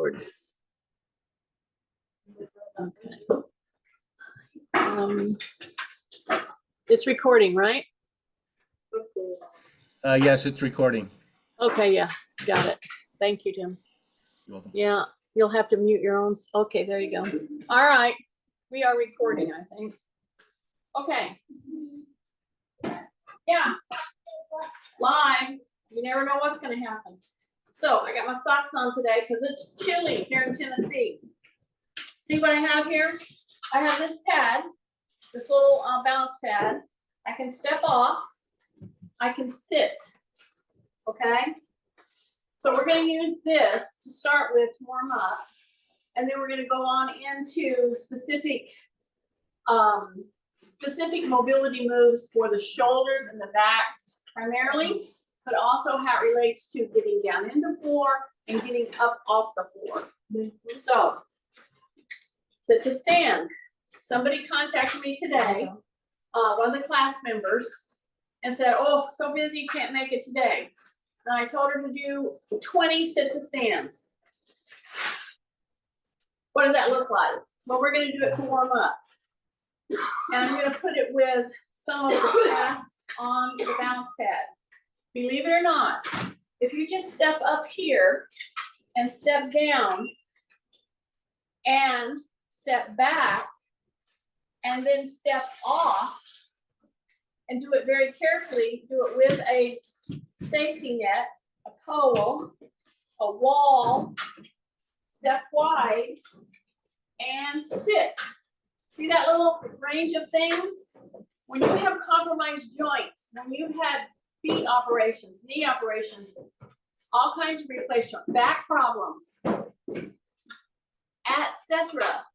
records. Okay. It's recording, right? Yes, it's recording. Okay, yeah, got it. Thank you, Tim. You're welcome. Yeah, you'll have to mute your own. Okay, there you go. All right, we are recording, I think. Okay. Yeah, live. You never know what's going to happen. So I got my socks on today because it's chilly here in Tennessee. See what I have here? I have this pad, this little balance pad. I can step off. I can sit. Okay. So we're going to use this to start with to warm up, and then we're going to go on into specific mobility moves for the shoulders and the back primarily, but also how it relates to getting down into the floor and getting up off the floor. So, sit to stand. Somebody contacted me today, one of the class members, and said, "Oh, so busy, can't make it today." And I told her to do 20 sit to stands. What does that look like? Well, we're going to do it to warm up. And I'm going to put it with some of the tasks on the balance pad. Believe it or not, if you just step up here and step down and step back and then step off and do it very carefully, do it with a safety net, a pole, a wall, step wide, and sit. See that little range of things? When you have compromised joints, when you've had feet operations, knee operations, all kinds of replacement, back problems, etc.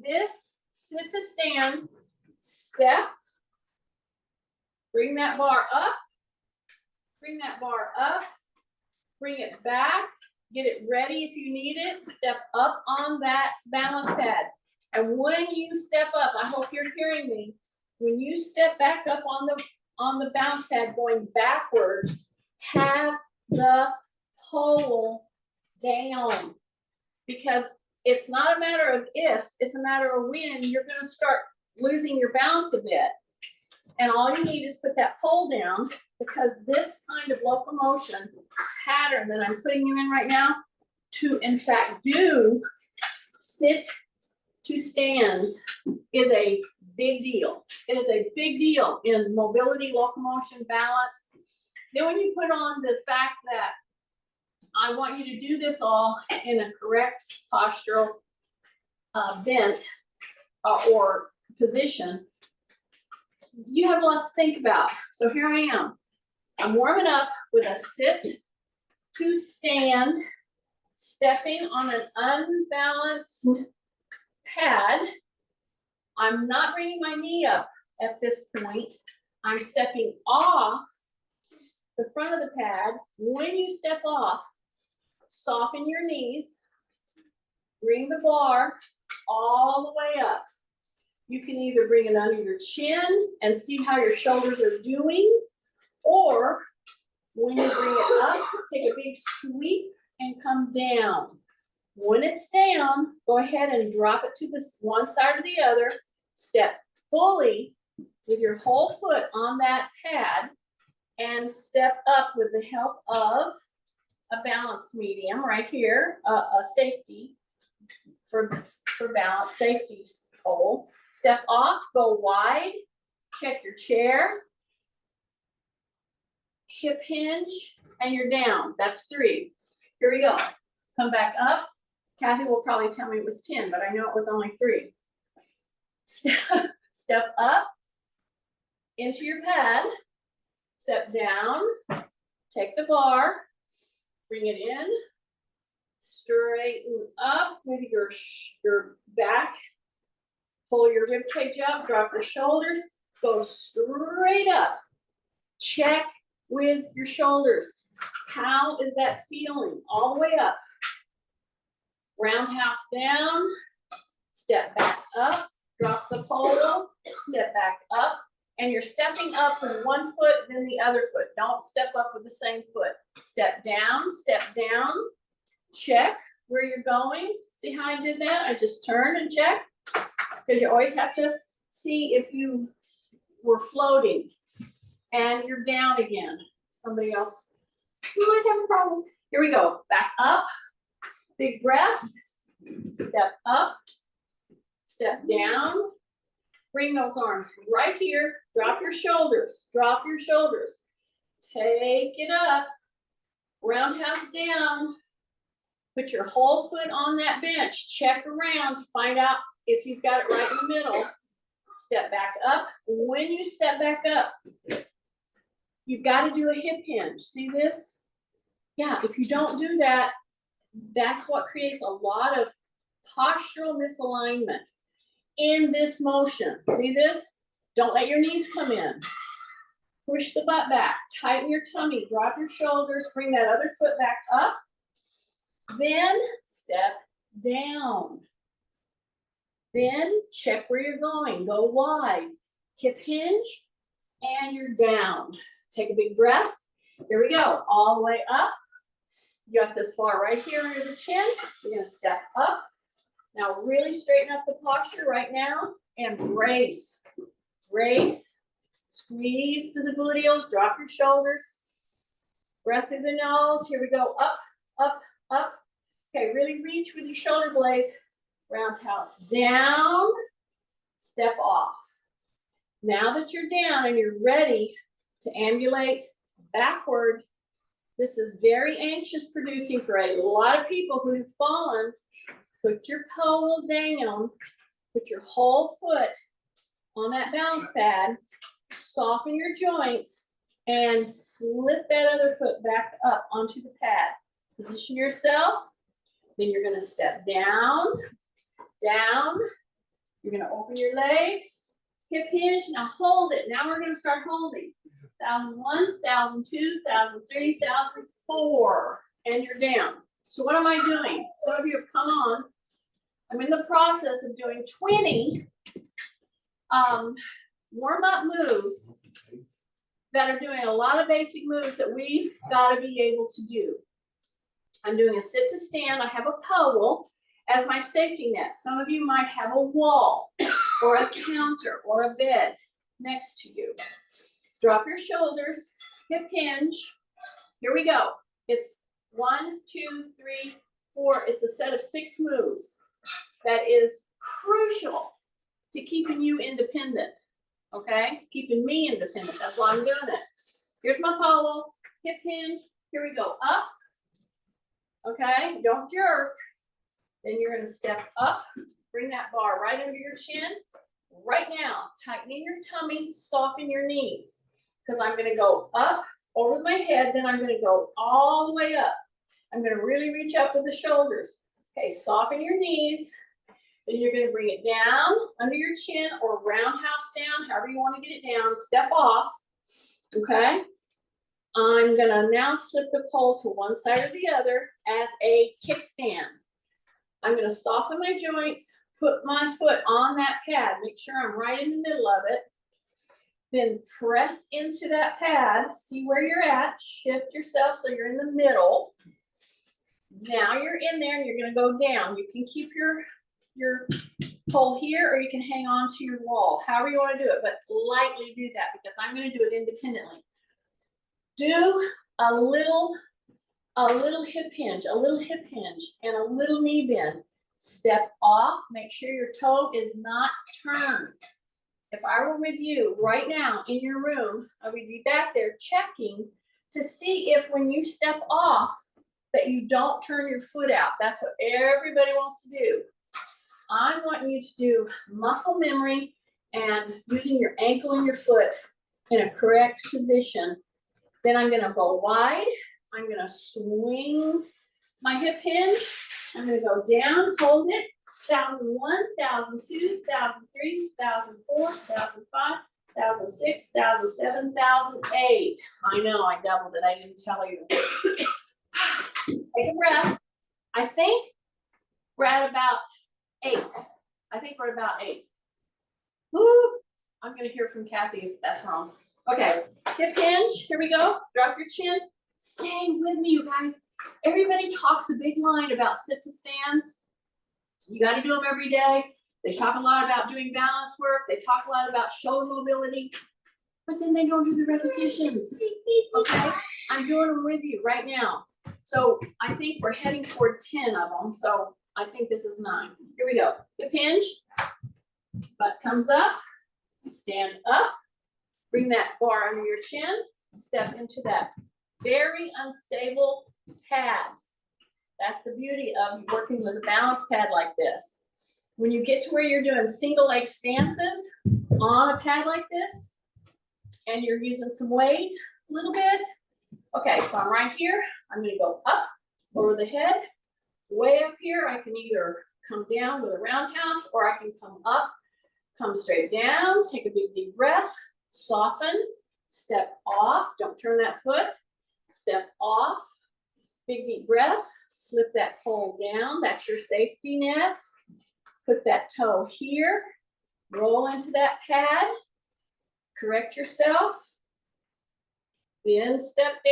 This sit to stand, step, bring that bar up, bring that bar up, bring it back, get it ready if you need it, step up on that balance pad. And when you step up, I hope you're hearing me, when you step back up on the balance pad going backwards, have the pole down. Because it's not a matter of if, it's a matter of when you're going to start losing your balance a bit. And all you need is put that pole down, because this kind of locomotion pattern that I'm putting you in right now to in fact do sit to stands is a big deal. It is a big deal in mobility, locomotion, balance. Then when you put on the fact that I want you to do this all in a correct postural bent or position, you have a lot to think about. So here I am. I'm warming up with a sit to stand, stepping on an unbalanced pad. I'm not bringing my knee up at this point. I'm stepping off the front of the pad. When you step off, soften your knees, bring the bar all the way up. You can either bring it under your chin and see how your shoulders are doing, or when you bring it up, take a big sweep and come down. When it's down, go ahead and drop it to this one side or the other. Step fully with your whole foot on that pad and step up with the help of a balance medium right here, a safety for balance, safety pole. Step off, go wide, check your chair, hip hinge, and you're down. That's 3. Here we go. Come back up. Kathy will probably tell me it was 10, but I know it was only 3. Step up into your pad, step down, take the bar, bring it in, straighten up with your back, pull your rib cage up, drop your shoulders, go straight up. Check with your shoulders. How is that feeling? All the way up. Roundhouse down, step back up, drop the pole, step back up, and you're stepping up with one foot, then the other foot. Don't step up with the same foot. Step down, check, where you're going. See how I did that? I just turned and checked, because you always have to see if you were floating and you're down again. Somebody else might have a problem. Here we go. Back up. Big breath. Step up. Step down. Bring those arms right here. Drop your shoulders. Drop your shoulders. Take it up. Roundhouse down. Put your whole foot on that bench. Check around to find out if you've got it right in the middle. Step back up. When you step back up, you've got to do a hip hinge. See this? Yeah, if you don't do that, that's what creates a lot of postural misalignment in this motion. See this? Don't let your knees come in. Push the butt back. Tighten your tummy. Drop your shoulders. Bring that other foot back up. Then step down. Then check where you're going. Go wide. Hip hinge. And you're down. Take a big breath. Here we go. All the way up. You got this bar right here under the chin. You're going to step up. Now really straighten up the posture right now and brace. Brace. Squeeze through the gluteals. Drop your shoulders. Breath through the nose. Here we go. Up, up, up. Okay, really reach with your shoulder blades. Roundhouse down. Step off. Now that you're down and you're ready to ambulate backward, this is very anxious producing for a lot of people who have fallen. Put your pole down, put your whole foot on that balance pad, soften your joints, and slip that other foot back up onto the pad. Position yourself, then you're gonna step down, down, you're gonna open your legs, hip hinge, now hold it. Now we're gonna start holding. 1001, 1002, 1003, 1004, and you're down. So what am I doing? Some of you have come on. I'm in the process of doing 20 warm-up moves that are doing a lot of basic moves that we've got to be able to do. I'm doing a sit to stand. I have a pole as my safety net. Some of you might have a wall or a counter or a bed next to you. Drop your shoulders, hip hinge. Here we go. It's 1, 2, 3, 4. It's a set of 6 moves that is crucial to keeping you independent. Okay? Keeping me independent. That's why I'm doing it. Here's my pole, hip hinge. Here we go. Up. Okay? Don't jerk. Then you're going to step up. Bring that bar right under your chin. Right now, tighten your tummy, soften your knees. Because I'm going to go up over my head, then I'm going to go all the way up. I'm going to really reach up with the shoulders. Okay, soften your knees. Then you're going to bring it down under your chin or roundhouse down, however you want to get it down. Step off. Okay. I'm going to now slip the pole to one side or the other as a kickstand. I'm going to soften my joints, put my foot on that pad, make sure I'm right in the middle of it. Then press into that pad, see where you're at, shift yourself so you're in the middle. Now you're in there and you're gonna go down. You can keep your pole here or you can hang on to your wall, however you wanna do it, but lightly do that because I'm gonna do it independently. Do a little hip hinge, and a little knee bend. Step off, make sure your toe is not turned. If I were with you right now in your room, I would be back there checking to see if when you step off that you don't turn your foot out. That's what everybody wants to do. I want you to do muscle memory and using your ankle and your foot in a correct position. Then I'm gonna go wide. I'm gonna swing my hip hinge. I'm gonna go down, hold it. 1001, 1002, 1003, 1004, 1005, 1006, 1007, 1008. I know, I doubled it. I didn't tell you. Take a breath. I think we're at about 8. I think we're at about 8. Woo! I'm going to hear from Kathy if that's wrong. Okay, hip hinge. Here we go. Drop your chin. Stay with me, you guys. Everybody talks a big line about sit-to-stands. You gotta do them every day. They talk a lot about doing balance work. They talk a lot about shoulder mobility, but then they don't do the repetitions. Okay, I'm doing them with you right now. So I think we're heading toward 10 of them. So I think this is 9. Here we go. Hip hinge, butt comes up, stand up, bring that bar under your chin, step into that very unstable pad. That's the beauty of working with a balance pad like this. When you get to where you're doing single leg stances on a pad like this, and you're using some weight a little bit. Okay, so I'm right here. I'm gonna go up over the head, way up here. I can either come down with a roundhouse or I can come up, come straight down, take a big deep breath, soften, step off, don't turn that foot, step off, big deep breath, slip that pole down, that's your safety net. Put that toe here, roll into that pad, correct yourself, then step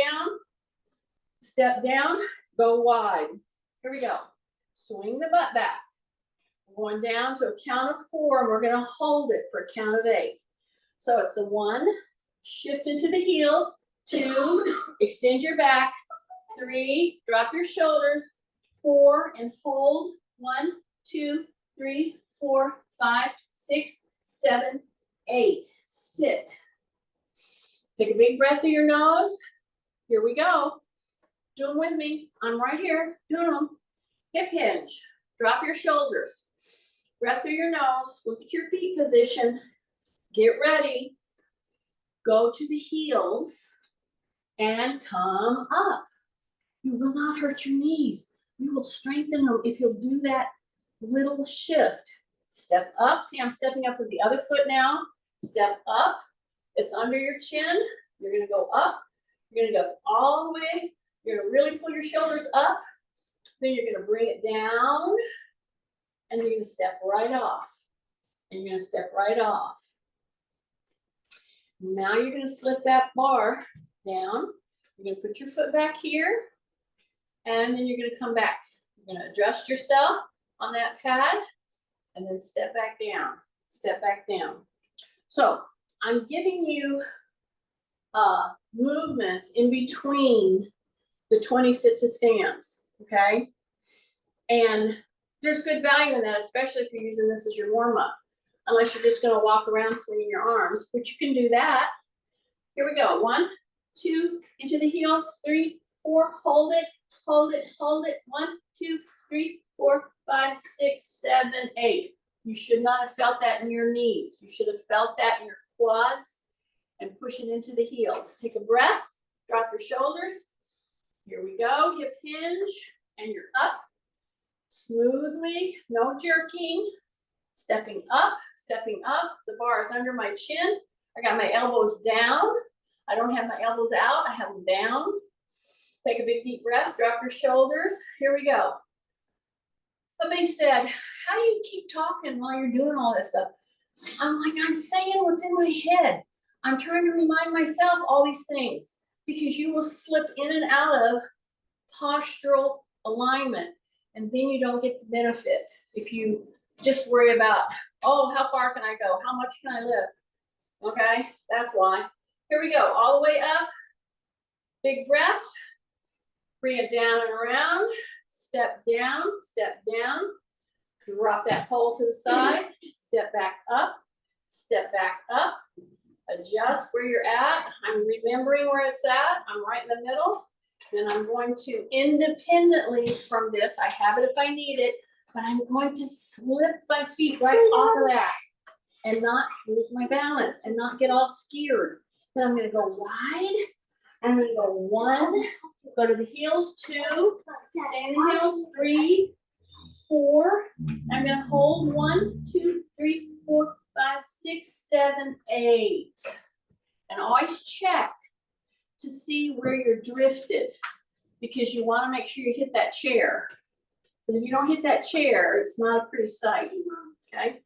down, go wide. Here we go. Swing the butt back. We're going down to a count of 4, and we're gonna hold it for a count of 8. So it's a 1, shift into the heels, 2, extend your back, 3, drop your shoulders, 4, and hold, 1, 2, 3, 4, 5, 6, 7, 8. Sit. Take a big breath through your nose. Here we go. Do them with me. I'm right here doing them. Hip hinge. Drop your shoulders. Breath through your nose. Look at your feet position. Get ready. Go to the heels and come up. You will not hurt your knees. You will strengthen them if you'll do that little shift. Step up. See, I'm stepping up with the other foot now. Step up. It's under your chin. You're going to go up. You're going to go all the way. You're going to really pull your shoulders up. Then you're going to bring it down. And you're going to step right off. And you're going to step right off. Now you're going to slip that bar down. You're going to put your foot back here. And then you're going to come back. You're going to adjust yourself on that pad. And then step back down. Step back down. So I'm giving you movements in between the 20 sit-to-stands, okay? And there's good value in that, especially if you're using this as your warm-up, unless you're just gonna walk around swinging your arms, but you can do that. Here we go, 1, 2, into the heels, 3, 4, hold it, hold it, hold it, 1, 2, 3, 4, 5, 6, 7, 8. You should not have felt that in your knees. You should have felt that in your quads and push it into the heels. Take a breath, drop your shoulders. Here we go, hip hinge, and you're up. Smoothly, no jerking. Stepping up, the bar is under my chin. I got my elbows down. I don't have my elbows out, I have them down. Take a big deep breath, drop your shoulders. Here we go. Somebody said, how do you keep talking while you're doing all this stuff? I'm like, I'm saying what's in my head. I'm trying to remind myself all these things because you will slip in and out of postural alignment and then you don't get the benefit if you just worry about, oh, how far can I go? How much can I lift? Okay, that's why. Here we go, all the way up. Big breath. Bring it down and around. Step down, drop that pole to the side, step back up, adjust where you're at. I'm remembering where it's at. I'm right in the middle. Then I'm going to independently from this, I have it if I need it, but I'm going to slip my feet right off of that and not lose my balance and not get all scared. Then I'm gonna go wide. I'm gonna go 1, go to the heels, 2, stay in the heels, 3, 4. I'm gonna hold 1, 2, 3, 4, 5, 6, 7, 8. And always check to see where you're drifted because you wanna make sure you hit that chair. Because if you don't hit that chair, it's not a pretty sight, okay?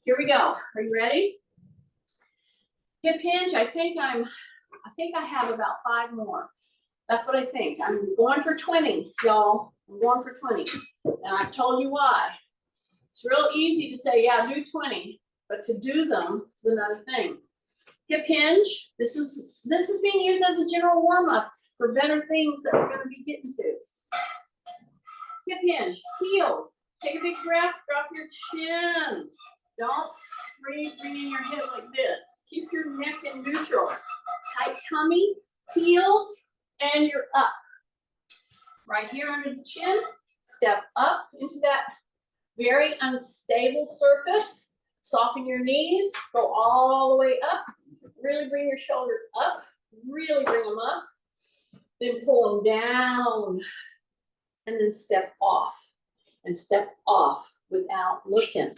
Here we go, are you ready? Hip hinge, I think I have about 5 more. That's what I think. I'm going for 20, y'all. I'm going for 20. And I've told you why. It's real easy to say, yeah, do 20, but to do them is another thing. Hip hinge. This is being used as a general warm-up for better things that we're going to be getting to. Hip hinge, heels. Take a big breath, drop your chin. Don't bring in your head like this. Keep your neck in neutral. Tight tummy, heels, and you're up. Right here under the chin, step up into that very unstable surface. Soften your knees, go all the way up. Really bring your shoulders up, really bring them up. Then pull them down, and then step off. And step off without looking.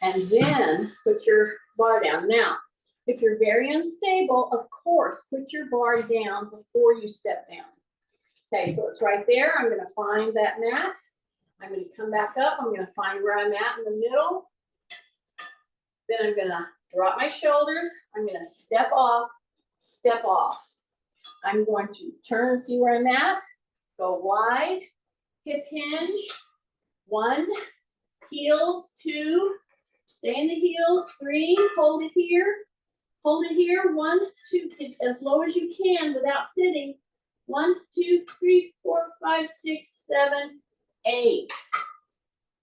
And then put your bar down. Now, if you're very unstable, of course, put your bar down before you step down. Okay, so it's right there. I'm gonna find that mat. I'm gonna come back up. I'm gonna find where I'm at in the middle. Then I'm gonna drop my shoulders. I'm gonna step off, step off. I'm going to turn and see where I'm at. Go wide, hip hinge. 1, heels, 2, stay in the heels, 3, hold it here, 1, 2, as low as you can without sitting, 1, 2, 3, 4, 5, 6, 7, 8.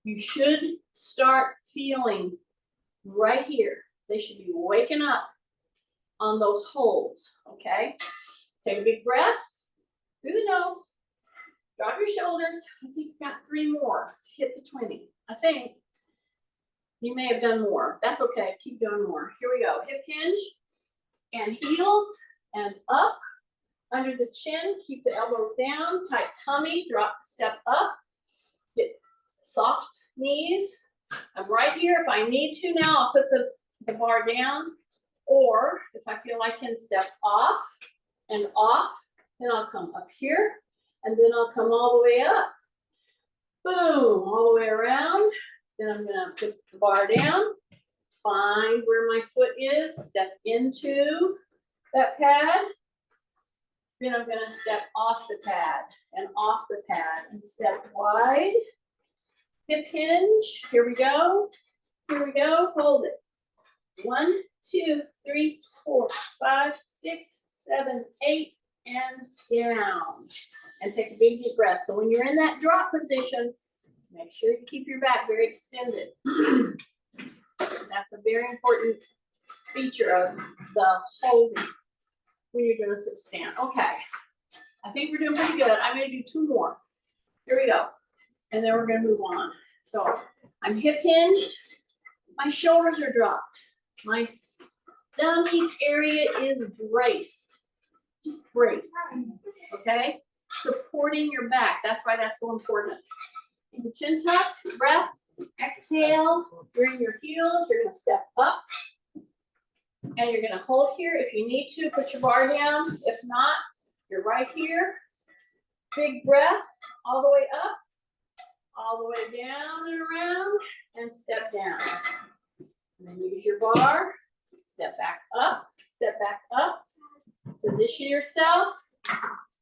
You should start feeling right here. They should be waking up on those holds, okay? Take a big breath through the nose. Drop your shoulders. I think you've got 3 more to hit the 20. I think you may have done more. That's okay. Keep doing more. Here we go. Hip hinge and heels and up under the chin. Keep the elbows down. Tight tummy. Drop, step up. Get soft knees. I'm right here. If I need to now, I'll put the bar down. Or if I feel I can step off and off, then I'll come up here. And then I'll come all the way up. Boom, all the way around. Then I'm gonna put the bar down, find where my foot is, step into that pad. Then I'm gonna step off the pad and off the pad and step wide. Hip hinge, here we go. Here we go, hold it. 1, 2, 3, 4, 5, 6, 7, 8, and down. And take a big deep breath. So when you're in that drop position, make sure you keep your back very extended. That's a very important feature of the holding when you're doing a sit stand. Okay, I think we're doing pretty good. I'm gonna do 2 more. Here we go. And then we're gonna move on. So I'm hip hinged. My shoulders are dropped. My stomach area is braced. Just brace, okay? Supporting your back. That's why that's so important. In the chin tucked, breath, exhale, bring your heels. You're gonna step up and you're gonna hold here. If you need to, put your bar down. If not, you're right here. Big breath, all the way up, all the way down and around, and step down. And then use your bar, step back up, position yourself,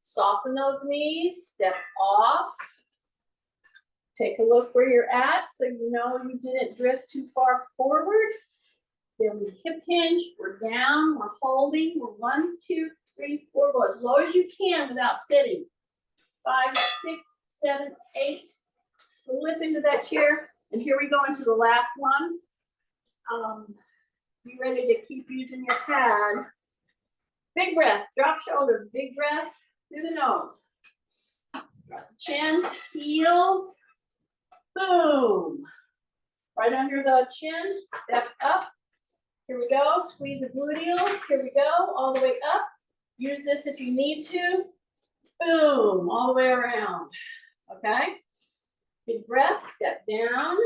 soften those knees, step off. Take a look where you're at so you know you didn't drift too far forward. Then we hip hinge, we're down, we're holding, we're 1, 2, 3, 4, go as low as you can without sitting. 5, 6, 7, 8, slip into that chair. And here we go into the last one. Be ready to keep using your pad. Big breath, drop shoulders, big breath through the nose. Drop the chin, heels, boom. Right under the chin, step up. Here we go, squeeze the gluteals, here we go, all the way up. Use this if you need to. Boom, all the way around, okay? Big breath, step down,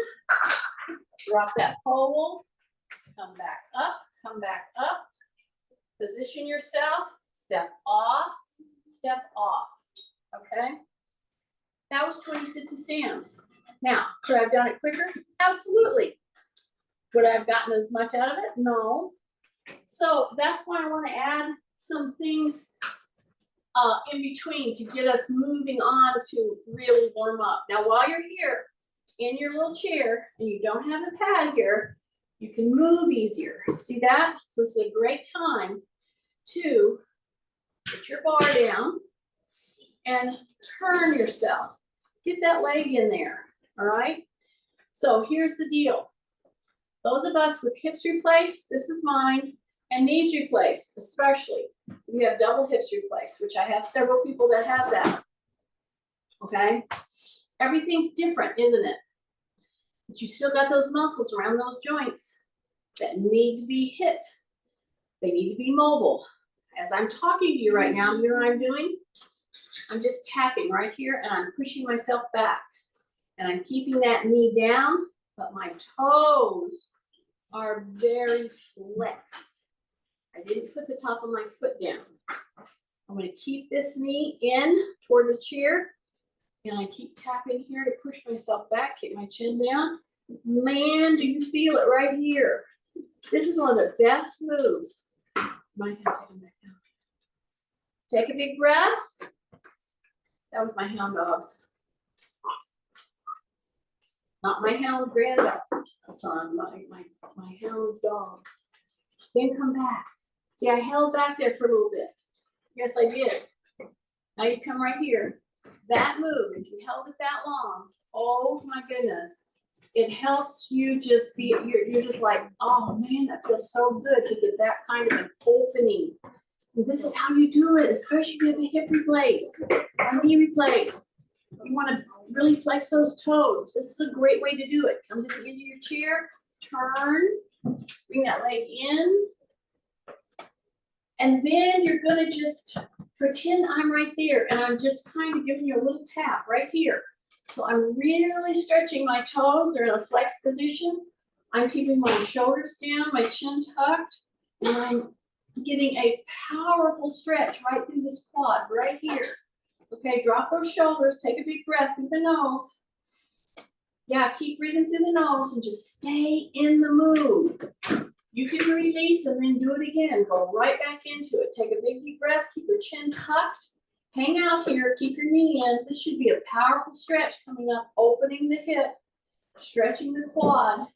drop that pole, come back up. Position yourself, step off, okay? That was 20 sit-to-stands. Now, could I have done it quicker? Absolutely. Would I have gotten as much out of it? No. So that's why I want to add some things in between to get us moving on to really warm up. Now, while you're here in your little chair and you don't have the pad here, you can move easier. See that? So this is a great time to put your bar down and turn yourself. Get that leg in there, all right? So here's the deal. Those of us with hips replaced, this is mine, and knees replaced, especially. We have double hips replaced, which I have several people that have that, okay? Everything's different, isn't it? But you still got those muscles around those joints that need to be hit. They need to be mobile. As I'm talking to you right now, you know what I'm doing? I'm just tapping right here and I'm pushing myself back. And I'm keeping that knee down, but my toes are very flexed. I didn't put the top of my foot down. I'm going to keep this knee in toward the chair. And I keep tapping here to push myself back, keep my chin down. Man, do you feel it right here? This is one of the best moves. Might have to take them back down. Take a big breath. That was my hound dogs. Not my hound grandson, my hound dogs. Then come back. See, I held back there for a little bit. Yes, I did. Now you come right here. That move, if you held it that long, oh my goodness, it helps you just be, you're just like, oh man, that feels so good to get that kind of an opening. And this is how you do it, especially if you have a hip replaced, a knee replaced. You want to really flex those toes. This is a great way to do it. Come to the end of your chair, turn, bring that leg in, and then you're gonna just pretend I'm right there and I'm just kind of giving you a little tap right here. So I'm really stretching my toes. They're in a flex position. I'm keeping my shoulders down, my chin tucked, and I'm getting a powerful stretch right through this quad right here. Okay, drop those shoulders, take a big breath through the nose. Yeah, keep breathing through the nose and just stay in the move. You can release and then do it again. Go right back into it. Take a big deep breath, keep your chin tucked. Hang out here, keep your knee in. This should be a powerful stretch coming up, opening the hip, stretching the quad,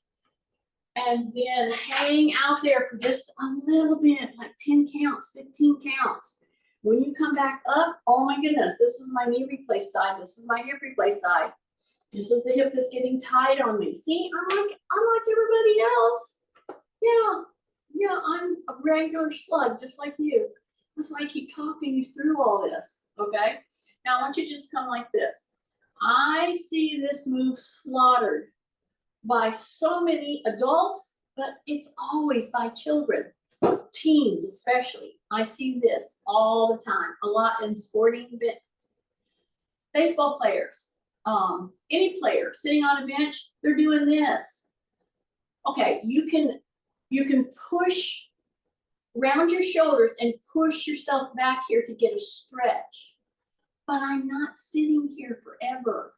and then hang out there for just a little bit, like 10 counts, 15 counts. When you come back up, oh my goodness, this is my knee replace side. This is my hip replace side. This is the hip that's getting tight on me. See, I'm like everybody else. Yeah, I'm a regular slug, just like you. That's why I keep talking you through all this, okay? Now, I want you to just come like this. I see this move slaughtered by so many adults, but it's always by children, teens especially. I see this all the time, a lot in sporting events. Baseball players, any player sitting on a bench, they're doing this. Okay, you can push round your shoulders and push yourself back here to get a stretch. But I'm not sitting here forever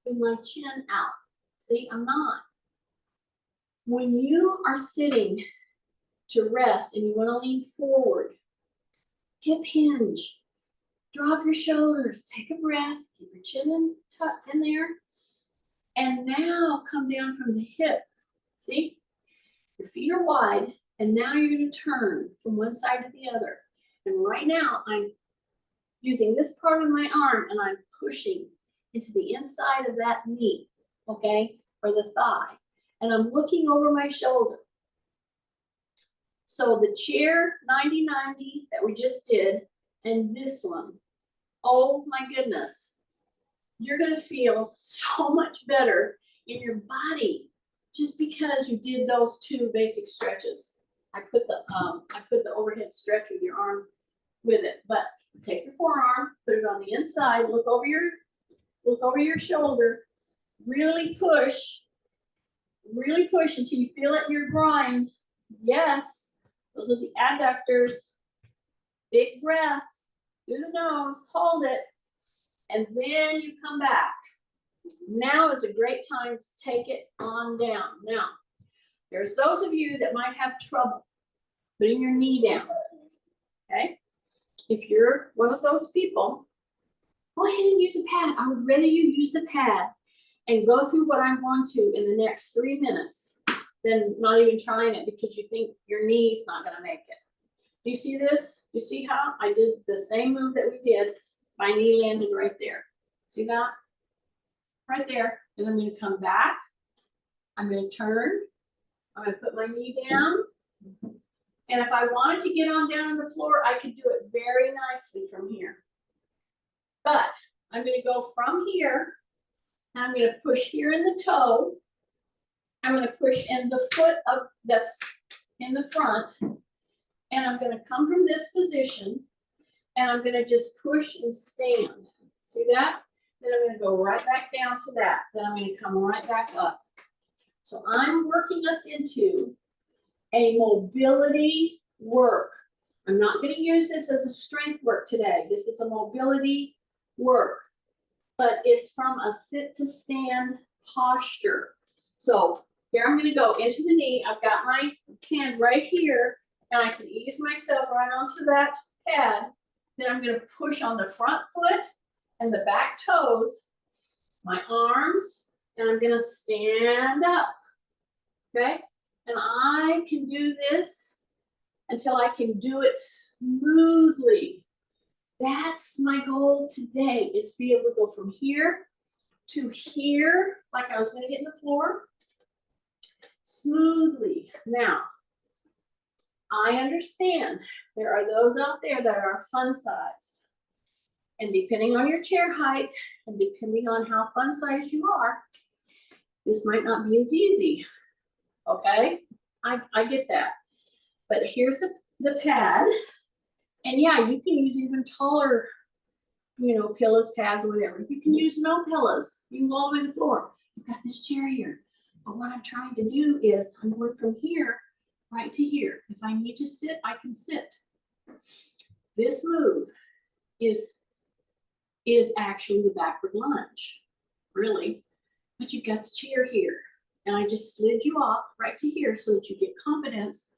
with my chin out. See, I'm not. When you are sitting to rest and you want to lean forward, hip hinge, drop your shoulders, take a breath, keep your chin tucked in there, and now come down from the hip. See? Your feet are wide, and now you're going to turn from one side to the other. And right now, I'm using this part of my arm, and I'm pushing into the inside of that knee, okay, or the thigh. And I'm looking over my shoulder. So the chair 90-90 that we just did, and this one, oh my goodness, you're going to feel so much better in your body just because you did those two basic stretches. I put the overhead stretch with your arm with it, but take your forearm, put it on the inside, look over your shoulder, really push until you feel it in your groin. Yes, those are the adductors. Big breath through the nose, hold it, and then you come back. Now is a great time to take it on down. Now, there's those of you that might have trouble putting your knee down, okay? if you're one of those people, go ahead and use a pad. I would rather you use the pad and go through what I'm going to in the next 3 minutes than not even trying it because you think your knee's not gonna make it. Do you see this? You see how I did the same move that we did? My knee landed right there. See that? Right there. And I'm gonna come back. I'm gonna turn. I'm gonna put my knee down. And if I wanted to get on down on the floor, I could do it very nicely from here. But I'm gonna go from here, and I'm gonna push here in the toe. I'm gonna push in the foot of that's in the front, and I'm gonna come from this position, and I'm gonna just push and stand. See that? Then I'm gonna go right back down to that. Then I'm gonna come right back up. So I'm working us into a mobility work. I'm not gonna use this as a strength work today. This is a mobility work, but it's from a sit to stand posture. So here I'm gonna go into the knee. I've got my hand right here, and I can ease myself right onto that pad. Then I'm gonna push on the front foot and the back toes, my arms, and I'm gonna stand up, okay? And I can do this until I can do it smoothly. That's my goal today, is to be able to go from here to here, like I was gonna hit the floor, smoothly. Now, I understand there are those out there that are fun-sized. And depending on your chair height, and depending on how fun-sized you are, this might not be as easy, okay? I get that. But here's the pad. And yeah, you can use even taller, pillows, pads, or whatever. You can use no pillows. You can go all the way to the floor. I've got this chair here. But what I'm trying to do is I'm going from here right to here. If I need to sit, I can sit. This move is actually the backward lunge, really. But you've got the chair here. And I just slid you off right to here so that you get confidence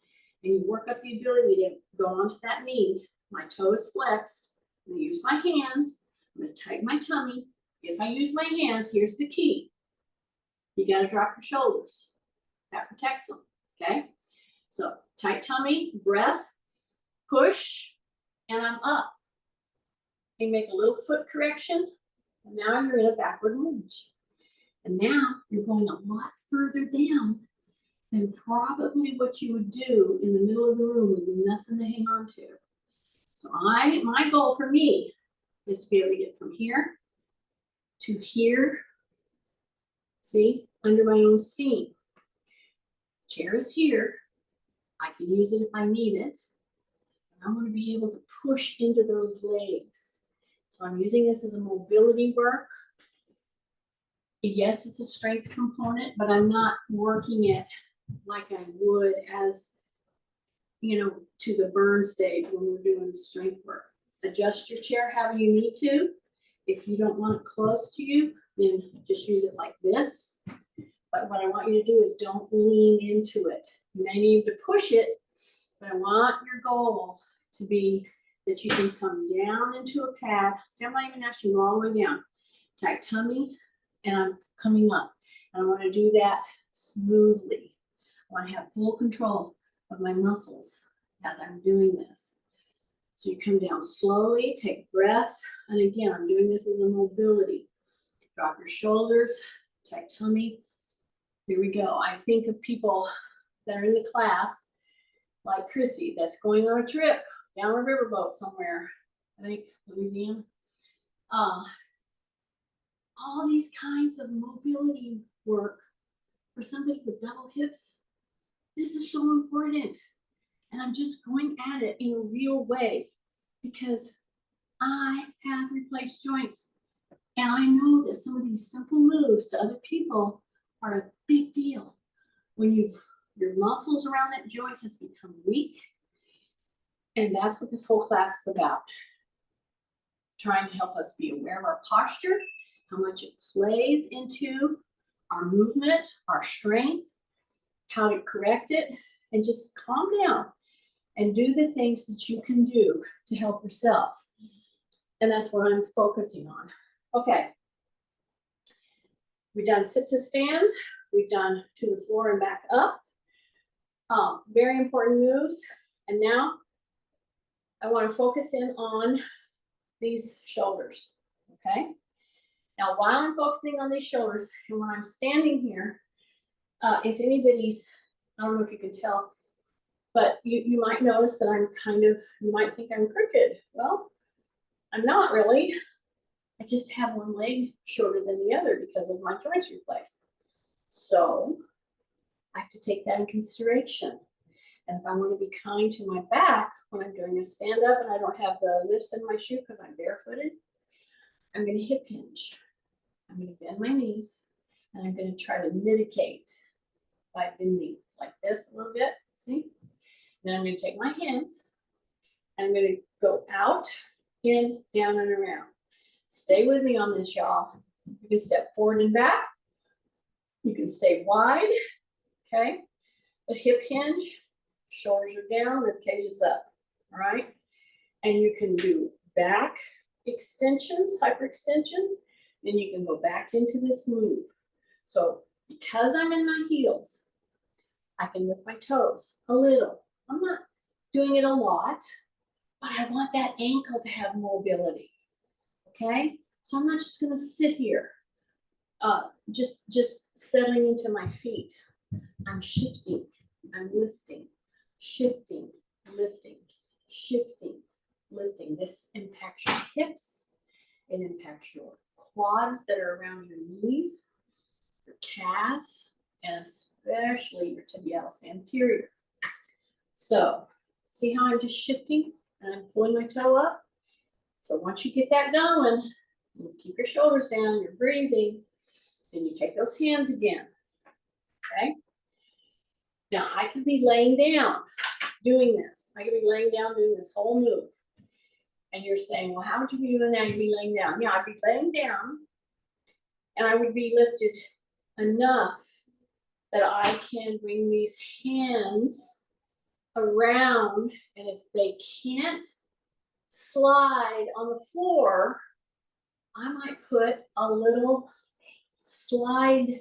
and you work up the ability to go onto that knee. My toe is flexed. I'm gonna use my hands. I'm gonna tighten my tummy. If I use my hands, here's the key. You gotta drop your shoulders. That protects them, okay? So tight tummy, breath, push, and I'm up. You make a little foot correction, and now you're in a backward lunge. And now you're going a lot further down than probably what you would do in the middle of the room with nothing to hang on to. So my goal for me is to be able to get from here to here, see, under my own steam. Chair is here. I can use it if I need it. And I want to be able to push into those legs. So I'm using this as a mobility work. Yes, it's a strength component, but I'm not working it like I would as, to the burn stage when we're doing strength work. Adjust your chair however you need to. If you don't want it close to you, then just use it like this. But what I want you to do is don't lean into it. You may need to push it, but I want your goal to be that you can come down into a pad. See, I'm not even asking you all the way down. Tight tummy, and I'm coming up. And I want to do that smoothly. I want to have full control of my muscles as I'm doing this. So you come down slowly, take breath. And again, I'm doing this as a mobility. Drop your shoulders, tight tummy. Here we go. I think of people that are in the class, like Chrissy, that's going on a trip down a riverboat somewhere, I think Louisiana. All these kinds of mobility work for somebody with double hips, this is so important. And I'm just going at it in a real way because I have replaced joints. And I know that some of these simple moves to other people are a big deal. When your muscles around that joint has become weak. And that's what this whole class is about. Trying to help us be aware of our posture, how much it plays into our movement, our strength, how to correct it, and just calm down and do the things that you can do to help yourself. And that's what I'm focusing on. Okay. We've done sit to stands. We've done to the floor and back up. Very important moves. And now I want to focus in on these shoulders, okay? Now, while I'm focusing on these shoulders, and when I'm standing here, if anybody's, I don't know if you can tell, but you might notice that I'm kind of, you might think I'm crooked. Well, I'm not really. I just have one leg shorter than the other because of my joints replaced. So I have to take that in consideration. And if I want to be kind to my back when I'm doing a stand up and I don't have the lifts in my shoe because I'm barefooted, I'm going to hip hinge. I'm going to bend my knees and I'm going to try to mitigate by bending like this a little bit. See? Then I'm going to take my hands and I'm going to go out, in, down, and around. Stay with me on this, y'all. You can step forward and back. You can stay wide, okay? The hip hinge, shoulders are down, rib cage is up, all right? And you can do back extensions, hyperextensions, then you can go back into this move. So because I'm in my heels, I can lift my toes a little. I'm not doing it a lot, but I want that ankle to have mobility, okay? So I'm not just gonna sit here, just settling into my feet. I'm shifting, I'm lifting, shifting, lifting, shifting, lifting. This impacts your hips, it impacts your quads that are around your knees, your calves, and especially your tibialis anterior. So, see how I'm just shifting and I'm pulling my toe up? So once you get that going, you keep your shoulders down, you're breathing, then you take those hands again, okay? Now I could be laying down doing this. I could be laying down doing this whole move. And you're saying, well, how would you be doing that? You'd be laying down. Yeah, I'd be laying down and I would be lifted enough that I can bring these hands around, and if they can't slide on the floor, I might put a little slide,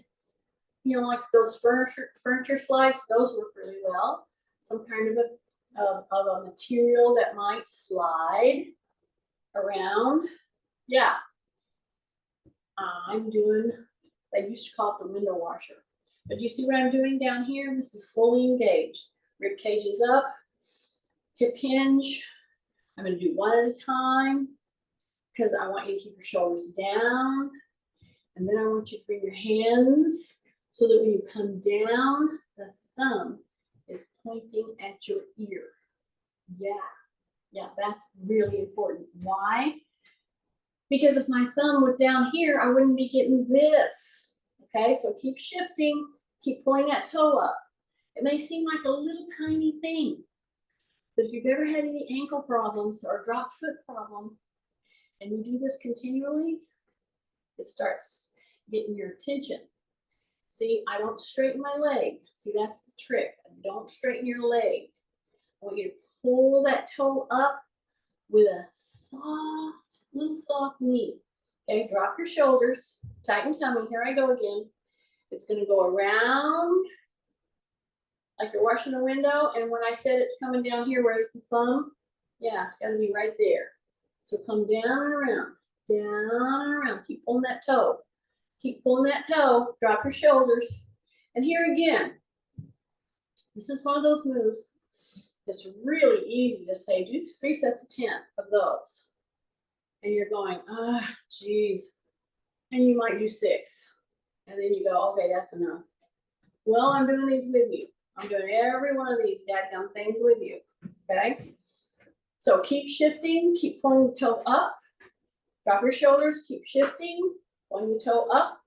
you know, like those furniture slides, those work really well. Some kind of a material that might slide around. Yeah. I'm doing, they used to call it the window washer. But you see what I'm doing down here? This is fully engaged. Rib cage is up, hip hinge. I'm going to do one at a time because I want you to keep your shoulders down. And then I want you to bring your hands so that when you come down, the thumb is pointing at your ear. Yeah, that's really important. Why? Because if my thumb was down here, I wouldn't be getting this. Okay, so keep shifting, keep pulling that toe up. It may seem like a little tiny thing, but if you've ever had any ankle problems or dropped foot problem, and you do this continually, it starts getting your attention. See, I don't straighten my leg. See, that's the trick. Don't straighten your leg. I want you to pull that toe up with a soft, little soft knee. Okay, drop your shoulders, tighten tummy. Here I go again. It's going to go around like you're washing a window. And when I said it's coming down here, where's the thumb? Yeah, it's got to be right there. So come down and around, down and around. Keep pulling that toe. Keep pulling that toe. Drop your shoulders. And here again, this is one of those moves. It's really easy to say, do 3 sets of 10 of those. And you're going, ah, geez. And you might do 6. And then you go, okay, that's enough. Well, I'm doing these with you. I'm doing every one of these dadgum things with you, okay? So keep shifting, keep pulling the toe up. Drop your shoulders, keep shifting, pulling the toe up.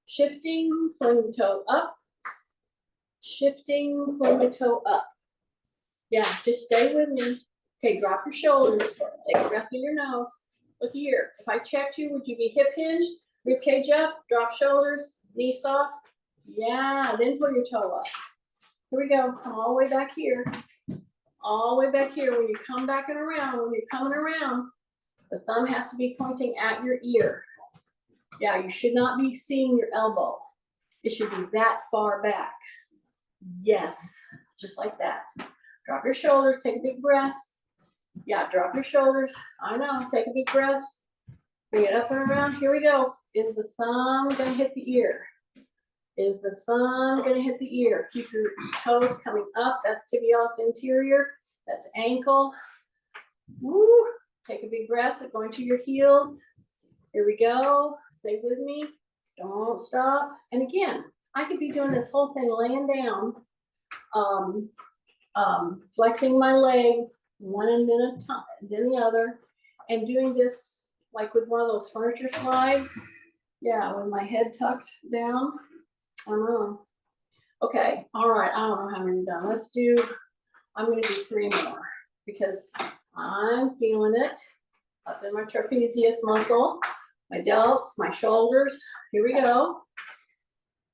Shifting, pulling the toe up. Shifting, pulling the toe up. Yeah, just stay with me. Okay, drop your shoulders. Take a breath through your nose. Look here. If I checked you, would you be hip hinged, rib cage up, drop shoulders, knee soft? Yeah, then pull your toe up. Here we go. Come all the way back here. all the way back here. When you come back and around, when you're coming around, the thumb has to be pointing at your ear. Yeah, you should not be seeing your elbow. It should be that far back. Yes, just like that. Drop your shoulders, take a big breath. Yeah, drop your shoulders. I know, take a big breath. Bring it up and around. Here we go. Is the thumb gonna hit the ear? Is the thumb gonna hit the ear? Keep your toes coming up. That's tibialis anterior. That's ankle. Woo. Take a big breath. Going to your heels. Here we go. Stay with me. Don't stop. And again, I could be doing this whole thing laying down, flexing my leg one end at a time, then the other, and doing this like with one of those furniture slides. Yeah, with my head tucked down. I don't know. Okay, all right, I don't know how many done. I'm gonna do 3 more because I'm feeling it up in my trapezius muscle, my delts, my shoulders. Here we go.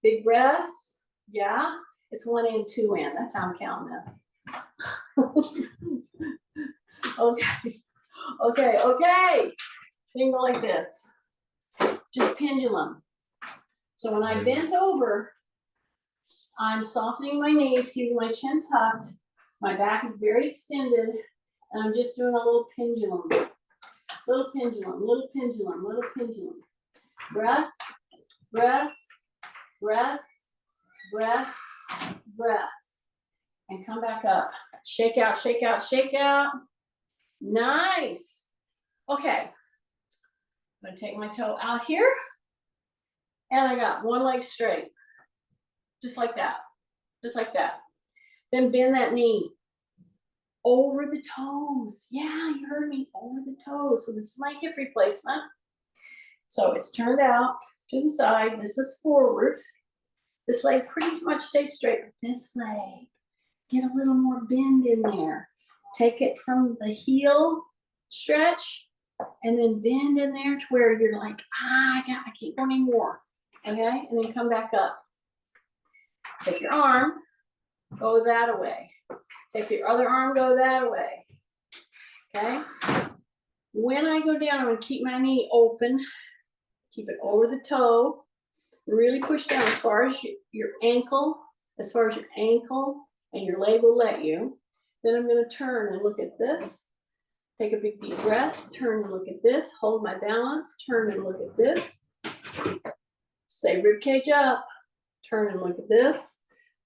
Big breath. Yeah, it's 1 in, 2 in. That's how I'm counting this. Okay. Think like this. Just pendulum. So when I bent over, I'm softening my knees, keeping my chin tucked. My back is very extended, and I'm just doing a little pendulum. Little pendulum, little pendulum, little pendulum. Breath, breath, breath, breath, breath. And come back up. Shake out, shake out, shake out. Nice. Okay. I'm gonna take my toe out here. And I got one leg straight. Just like that. Just like that. Then bend that knee over the toes. Yeah, you heard me, over the toes. So this is my hip replacement. So it's turned out to the side. This is forward. This leg pretty much stays straight. This leg, get a little more bend in there. Take it from the heel stretch and then bend in there to where you're like, I can't go anymore. Okay, and then come back up. Take your arm, go that way. Take your other arm, go that way. Okay? When I go down, I'm gonna keep my knee open, keep it over the toe, really push down as far as your ankle, and your leg will let you. Then I'm gonna turn and look at this. Take a big deep breath, turn and look at this, hold my balance, turn and look at this. Say rib cage up, turn and look at this.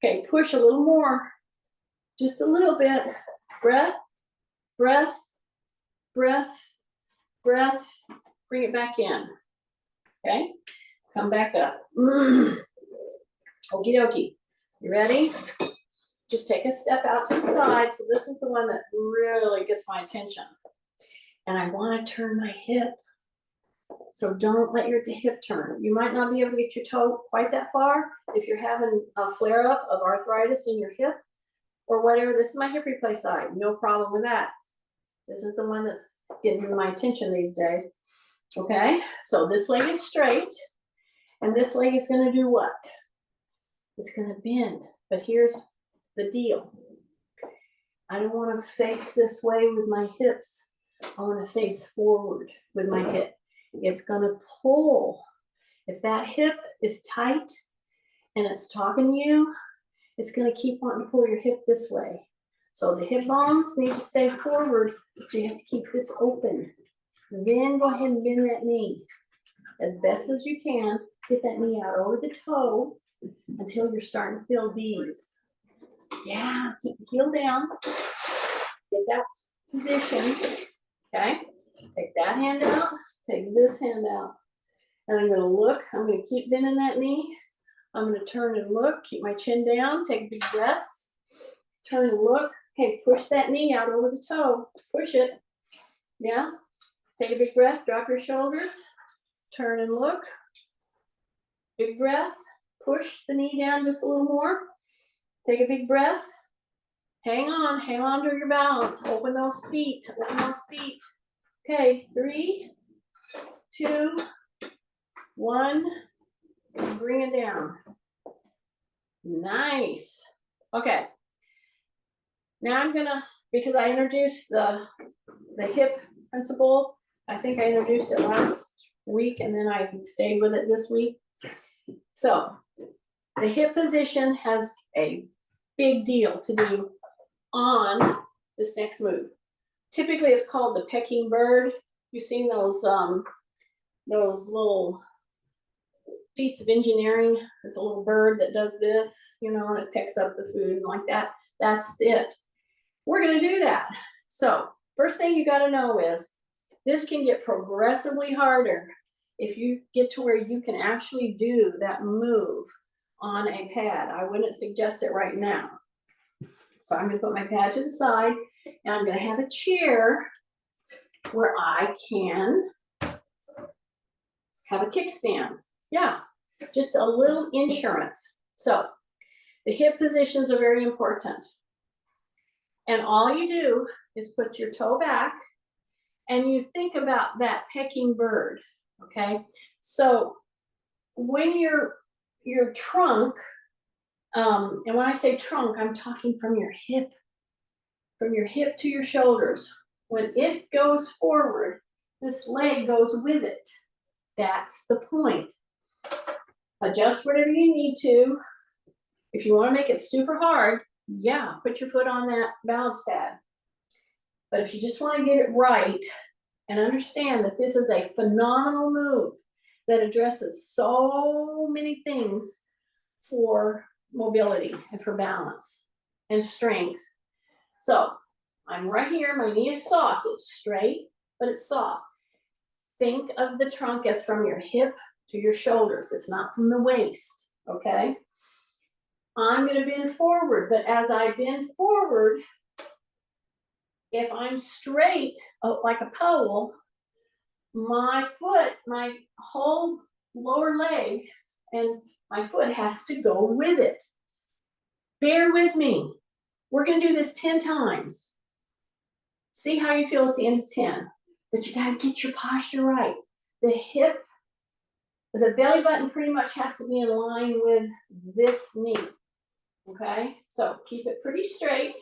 Okay, push a little more, just a little bit. Breath, breath, breath, breath. Bring it back in. Okay, come back up. Okie dokie. You ready? Just take a step out to the side. So this is the one that really gets my attention. And I want to turn my hip. So don't let your hip turn. You might not be able to get your toe quite that far if you're having a flare up of arthritis in your hip or whatever. This is my hip replace side. No problem with that. This is the one that's getting my attention these days. Okay, so this leg is straight and this leg is going to do what? It's going to bend. But here's the deal. I don't want to face this way with my hips. I want to face forward with my hip. It's going to pull. If that hip is tight and it's talking to you, it's going to keep wanting to pull your hip this way. So the hip bones need to stay forward. So you have to keep this open. Then go ahead and bend that knee as best as you can. Get that knee out over the toe until you're starting to feel these. Yeah, keep the heel down. Get that position. Okay, take that hand out. Take this hand out. And I'm going to look. I'm going to keep bending that knee. I'm going to turn and look. Keep my chin down. Take big breaths. Turn and look. Okay, push that knee out over the toe. Push it. Yeah. Take a big breath. Drop your shoulders. Turn and look. Big breath. Push the knee down just a little more. Take a big breath. Hang on to your balance. Open those feet. Open those feet. Okay, 3, 2, 1. Bring it down. Nice. Okay. Now I'm gonna because I introduced the hip principle. I think I introduced it last week and then I stayed with it this week. So the hip position has a big deal to do on this next move. Typically it's called the pecking bird. You've seen those little feats of engineering. It's a little bird that does this, you know, and it picks up the food and like that. That's it. We're gonna do that. So first thing you gotta know is this can get progressively harder if you get to where you can actually do that move on a pad. I wouldn't suggest it right now. So I'm gonna put my pad to the side and I'm gonna have a chair where I can have a kickstand. Yeah, just a little insurance. So the hip positions are very important. And all you do is put your toe back and you think about that pecking bird, okay? So when your trunk, and when I say trunk, I'm talking from your hip to your shoulders. When it goes forward, this leg goes with it. That's the point. Adjust whatever you need to. If you want to make it super hard, yeah, put your foot on that balance pad. But if you just want to get it right and understand that this is a phenomenal move that addresses so many things for mobility and for balance and strength. So I'm right here, my knee is soft, it's straight, but it's soft. Think of the trunk as from your hip to your shoulders. It's not from the waist, okay? I'm gonna bend forward, but as I bend forward, if I'm straight, like a pole, my foot, my whole lower leg and my foot has to go with it. Bear with me. We're gonna do this 10 times. See how you feel at the end of 10, but you gotta get your posture right. The hip, the belly button pretty much has to be in line with this knee, okay? So keep it pretty straight.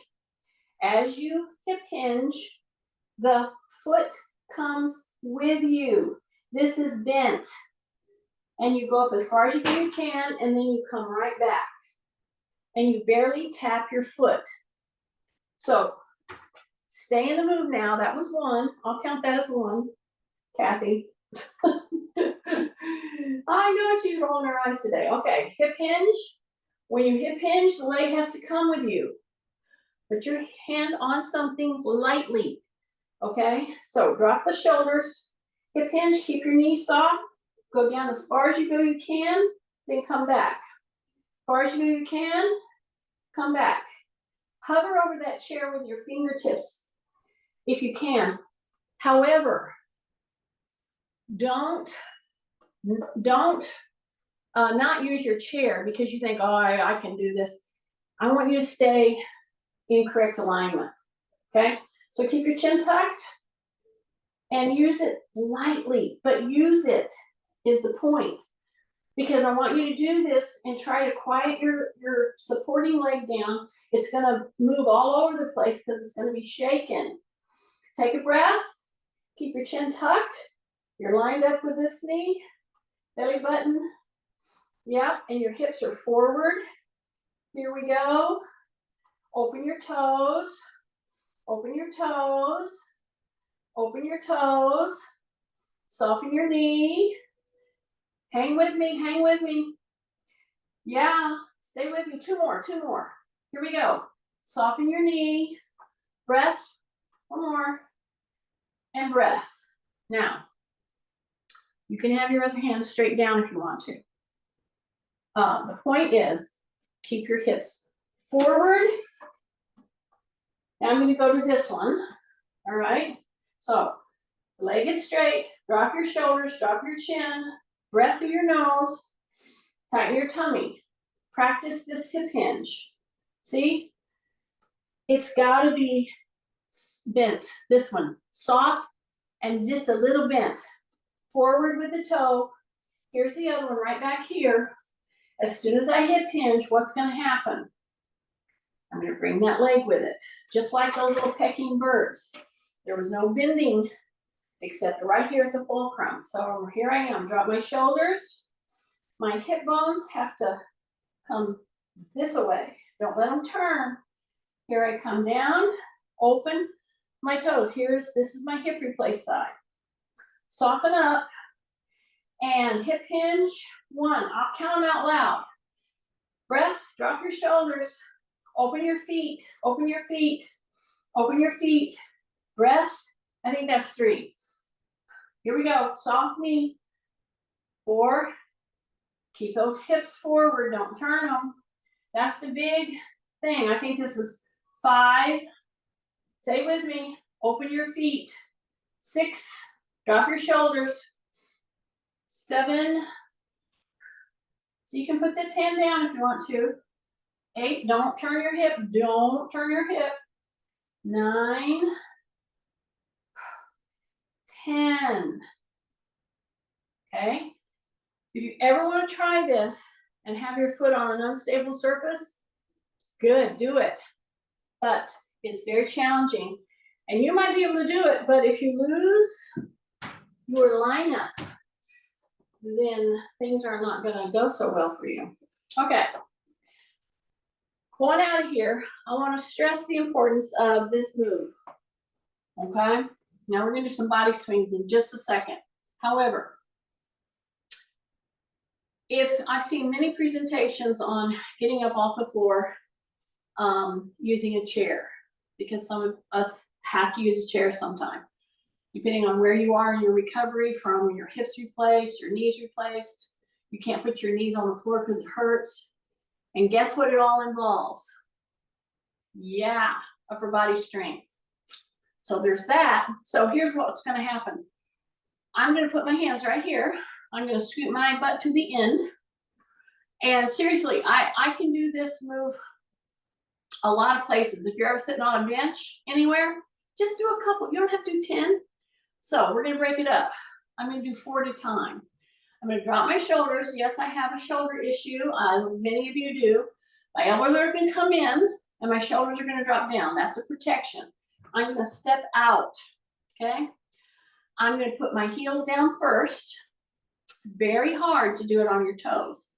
As you hip hinge, the foot comes with you. This is bent. And you go up as far as you can, and then you come right back. And you barely tap your foot. So stay in the move now. That was one. I'll count that as one. Kathy. I know she's rolling her eyes today. Okay, hip hinge. When you hip hinge, the leg has to come with you. Put your hand on something lightly. Okay, so drop the shoulders. Hip hinge, keep your knees soft. Go down as far as you can, then come back. As far as you can, come back. Hover over that chair with your fingertips if you can. However, don't not use your chair because you think, oh, I can do this. I want you to stay in correct alignment, okay? So keep your chin tucked and use it lightly, but use it is the point. Because I want you to do this and try to quiet your supporting leg down. It's gonna move all over the place because it's gonna be shaken. Take a breath, keep your chin tucked. You're lined up with this knee, belly button. Yeah, and your hips are forward. Here we go. Open your toes, open your toes, open your toes, soften your knee. Hang with me, hang with me. Yeah, stay with me. Two more. Here we go. Soften your knee, breath, one more, and breath. Now, you can have your other hand straight down if you want to. The point is, keep your hips forward. Now I'm gonna go to this one, all right? So, leg is straight, drop your shoulders, drop your chin, breath through your nose, tighten your tummy. Practice this hip hinge. See? It's gotta be bent, this one, soft and just a little bent. Forward with the toe. Here's the other one right back here. As soon as I hip hinge, what's gonna happen? I'm gonna bring that leg with it, just like those little pecking birds. There was no bending except right here at the fulcrum. So here I am, drop my shoulders. My hip bones have to come this way. Don't let them turn. Here I come down, open my toes. This is my hip replace side. Soften up and hip hinge. 1, I'll count them out loud. Breath, drop your shoulders, open your feet, open your feet, open your feet. Breath, I think that's 3. Here we go, soft knee. 4, keep those hips forward, don't turn them. That's the big thing. I think this is 5, say with me, open your feet. 6, drop your shoulders. 7, so you can put this hand down if you want to. 8, don't turn your hip, don't turn your hip. 9, 10. Okay, if you ever want to try this and have your foot on an unstable surface, good, do it. But it's very challenging. And you might be able to do it, but if you lose your lineup, then things are not gonna go so well for you. Okay. Going out of here, I want to stress the importance of this move. Okay, now we're gonna do some body swings in just a second. However, if I've seen many presentations on getting up off the floor using a chair, because some of us have to use a chair sometime, depending on where you are in your recovery from your hips replaced, your knees replaced. You can't put your knees on the floor because it hurts. And guess what it all involves? Yeah, upper body strength. So there's that. So here's what's gonna happen. I'm gonna put my hands right here. I'm gonna scoot my butt to the end. And seriously, I can do this move a lot of places. If you're ever sitting on a bench anywhere, just do a couple. You don't have to do 10. So we're gonna break it up. I'm gonna do 4 at a time. I'm gonna drop my shoulders. Yes, I have a shoulder issue, as many of you do. My elbows are gonna come in and my shoulders are gonna drop down. That's a protection. I'm gonna step out, okay? I'm gonna put my heels down first. It's very hard to do it on your toes.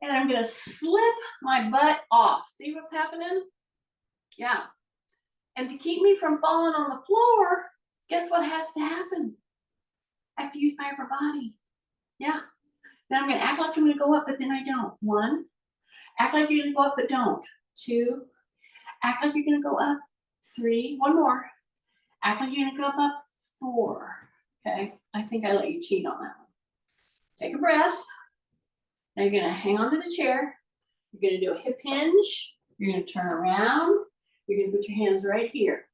And I'm gonna slip my butt off. See what's happening? Yeah. And to keep me from falling on the floor, guess what has to happen? I have to use my upper body. Yeah. Then I'm gonna act like I'm gonna go up, but then I don't. 1, act like you're gonna go up, but don't. 2, act like you're gonna go up. 3, 1 more. Act like you're gonna go up. 4. Okay, I think I let you cheat on that one. Take a breath. Now you're gonna hang on to the chair. You're gonna do a hip hinge. You're gonna turn around. You're gonna put your hands right here.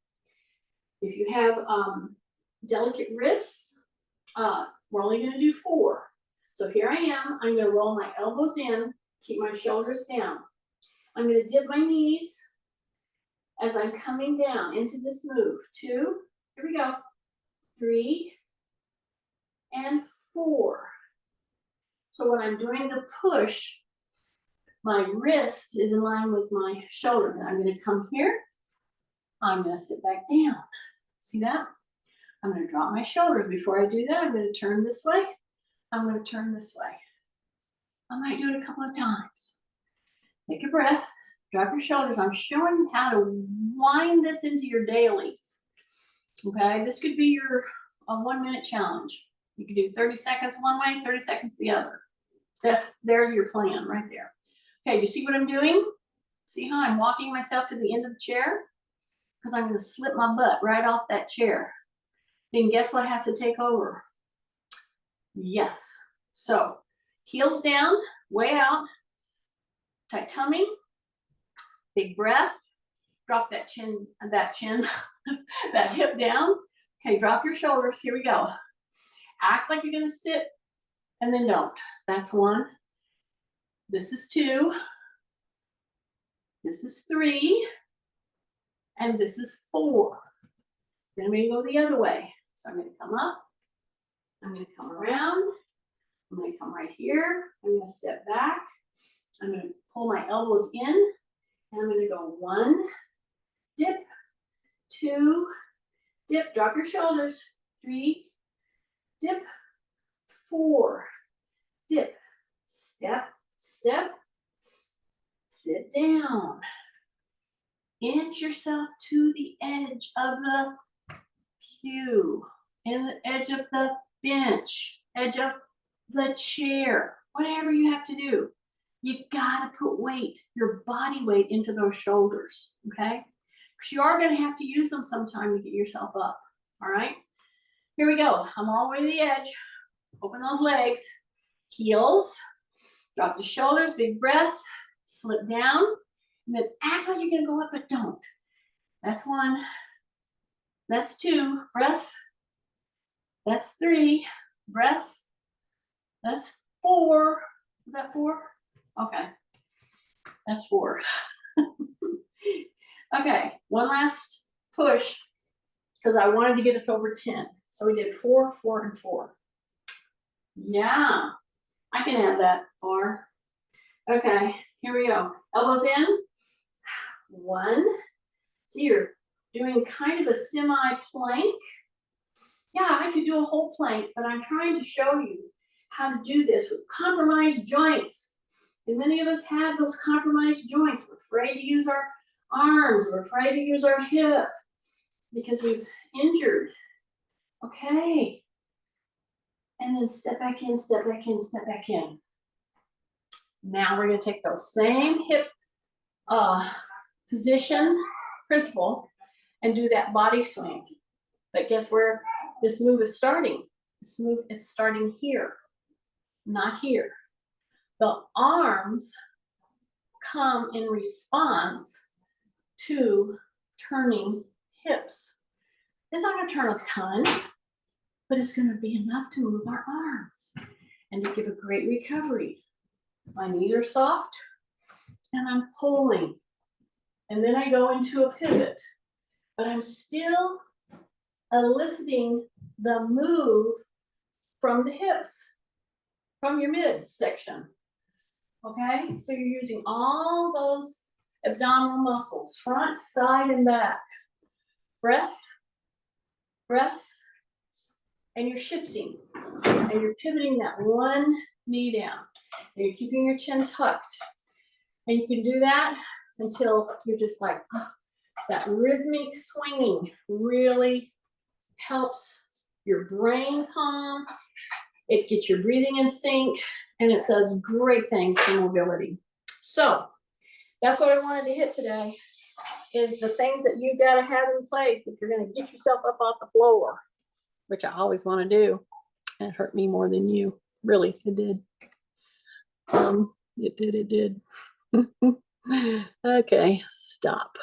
If you have delicate wrists, we're only gonna do 4. So here I am. I'm gonna roll my elbows in, keep my shoulders down. I'm gonna dip my knees as I'm coming down into this move. 2, here we go. 3, and 4. So when I'm doing the push, my wrist is in line with my shoulder. And I'm gonna come here. I'm gonna sit back down. See that? I'm gonna drop my shoulders. Before I do that, I'm gonna turn this way. I'm gonna turn this way. I might do it a couple of times. Take a breath, drop your shoulders. I'm showing you how to wind this into your dailies. Okay, this could be your 1-minute challenge. You can do 30 seconds one way, 30 seconds the other. There's your plan right there. Okay, you see what I'm doing? See how I'm walking myself to the end of the chair? Because I'm gonna slip my butt right off that chair. Then guess what has to take over? Yes. So heels down, way out, tight tummy, big breath, drop that chin, that hip down. Okay, drop your shoulders, here we go. Act like you're gonna sit and then don't. That's 1. This is 2. This is 3. And this is 4. Then I'm gonna go the other way. So I'm gonna come up, I'm gonna come around, I'm gonna come right here, I'm gonna step back, I'm gonna pull my elbows in, And I'm gonna go 1, dip, 2, dip, drop your shoulders, 3, dip, 4, dip, step, step, sit down. Inch yourself to the edge of the pew, and the edge of the bench, edge of the chair, whatever you have to do. You gotta put weight, your body weight into those shoulders, okay? Because you are gonna have to use them sometime to get yourself up, all right? Here we go, I'm all the way to the edge. Open those legs, heels, drop the shoulders, big breath, slip down, and then act like you're gonna go up, but don't. That's 1, that's 2, breath. That's 3, breath. That's 4, is that 4? Okay, that's 4. Okay, one last push, because I wanted to get us over 10. So we did 4, 4, and 4. Yeah, I can add that 4. Okay, here we go. Elbows in. 1. So you're doing kind of a semi-plank. Yeah, I could do a whole plank, but I'm trying to show you how to do this with compromised joints. And many of us have those compromised joints. We're afraid to use our arms. We're afraid to use our hip because we've injured. Okay. And then step back in, step back in, step back in. Now we're going to take those same hip position principle and do that body swing. But guess where this move is starting? This move is starting here, not here. The arms come in response to turning hips. It's not going to turn a ton, but it's going to be enough to move our arms and to give a great recovery. My knees are soft and I'm pulling. And then I go into a pivot, but I'm still eliciting the move from the hips, from your midsection. Okay, so you're using all those abdominal muscles, front, side, and back. Breath, breath, and you're shifting. And you're pivoting that one knee down. And you're keeping your chin tucked. And you can do that until you're just like, oh, that rhythmic swinging really helps your brain calm. It gets your breathing in sync, and it does great things for mobility. So that's what I wanted to hit today, is the things that you got to have in place if you're going to get yourself up off the floor, which I always want to do. And it hurt me more than you. Really, it did. It did. Okay, stop.